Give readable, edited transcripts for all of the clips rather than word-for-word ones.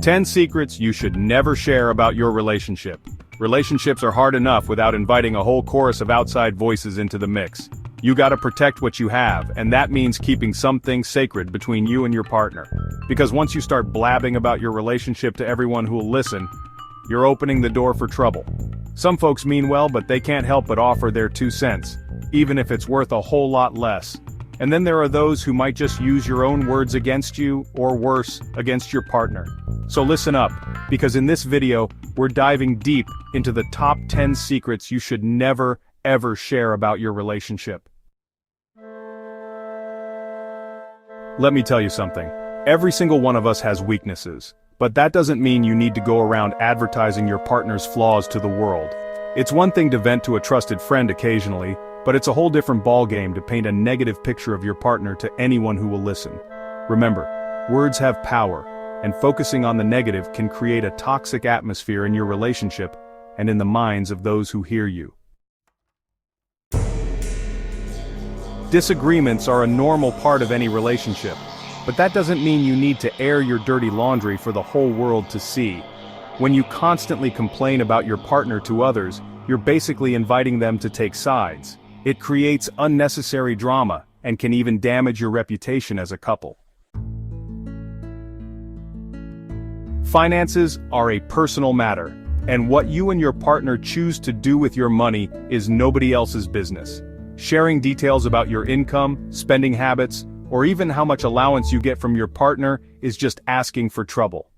10 secrets you should never share about your relationship. Relationships are hard enough without inviting a whole chorus of outside voices into the mix. You gotta protect what you have, and that means keeping some things sacred between you and your partner. Because once you start blabbing about your relationship to everyone who'll listen, you're opening the door for trouble. Some folks mean well, but they can't help but offer their 2 cents, even if it's worth a whole lot less. And then there are those who might just use your own words against you, or worse, against your partner. So listen up, because in this video, we're diving deep into the top 10 secrets you should never, ever share about your relationship. Let me tell you something. Every single one of us has weaknesses, but that doesn't mean you need to go around advertising your partner's flaws to the world. It's one thing to vent to a trusted friend occasionally, but it's a whole different ballgame to paint a negative picture of your partner to anyone who will listen. Remember, words have power, and focusing on the negative can create a toxic atmosphere in your relationship and in the minds of those who hear you. Disagreements are a normal part of any relationship, but that doesn't mean you need to air your dirty laundry for the whole world to see. When you constantly complain about your partner to others, you're basically inviting them to take sides. It creates unnecessary drama and can even damage your reputation as a couple. Finances are a personal matter, and what you and your partner choose to do with your money is nobody else's business. Sharing details about your income, spending habits, or even how much allowance you get from your partner is just asking for trouble.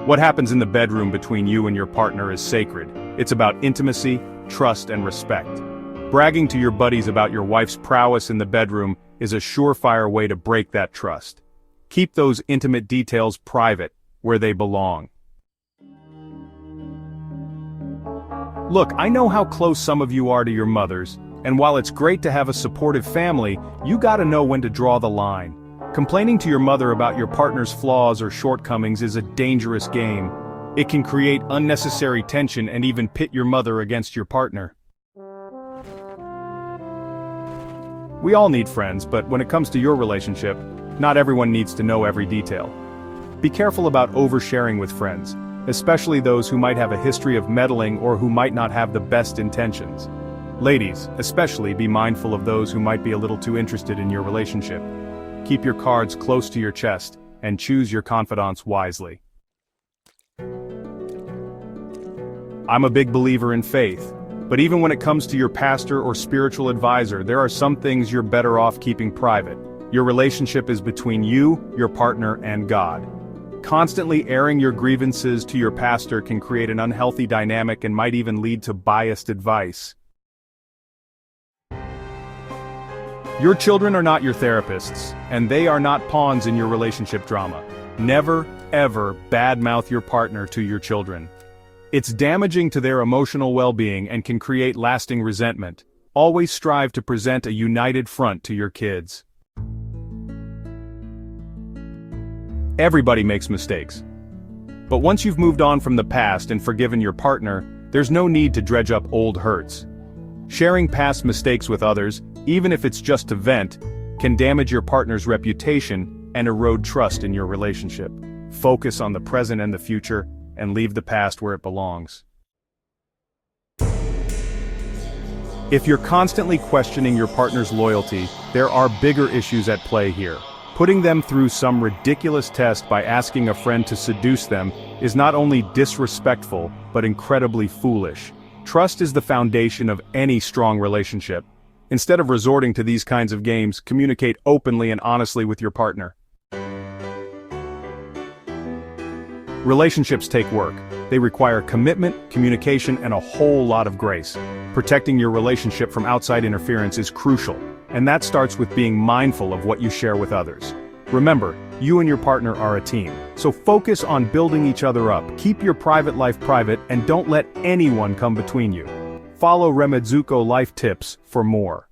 What happens in the bedroom between you and your partner is sacred. It's about intimacy, trust, and respect. Bragging to your buddies about your wife's prowess in the bedroom is a surefire way to break that trust. Keep those intimate details private, where they belong. Look, I know how close some of you are to your mothers, and while it's great to have a supportive family, you gotta know when to draw the line. Complaining to your mother about your partner's flaws or shortcomings is a dangerous game. It can create unnecessary tension and even pit your mother against your partner. We all need friends, but when it comes to your relationship, not everyone needs to know every detail. Be careful about oversharing with friends, especially those who might have a history of meddling or who might not have the best intentions. Ladies, especially, be mindful of those who might be a little too interested in your relationship. Keep your cards close to your chest, and choose your confidants wisely. I'm a big believer in faith, but even when it comes to your pastor or spiritual advisor, there are some things you're better off keeping private. Your relationship is between you, your partner, and God. Constantly airing your grievances to your pastor can create an unhealthy dynamic and might even lead to biased advice. Your children are not your therapists, and they are not pawns in your relationship drama. Never, ever badmouth your partner to your children. It's damaging to their emotional well-being and can create lasting resentment. Always strive to present a united front to your kids. Everybody makes mistakes. But once you've moved on from the past and forgiven your partner, there's no need to dredge up old hurts. Sharing past mistakes with others, even if it's just to vent, can damage your partner's reputation and erode trust in your relationship. Focus on the present and the future, and leave the past where it belongs. If you're constantly questioning your partner's loyalty, there are bigger issues at play here. Putting them through some ridiculous test by asking a friend to seduce them is not only disrespectful, but incredibly foolish. Trust is the foundation of any strong relationship. Instead of resorting to these kinds of games, communicate openly and honestly with your partner. Relationships take work. They require commitment, communication, and a whole lot of grace. Protecting your relationship from outside interference is crucial, and that starts with being mindful of what you share with others. Remember, you and your partner are a team, so focus on building each other up, keep your private life private, and don't let anyone come between you. Follow Remezuko Life Tips for more.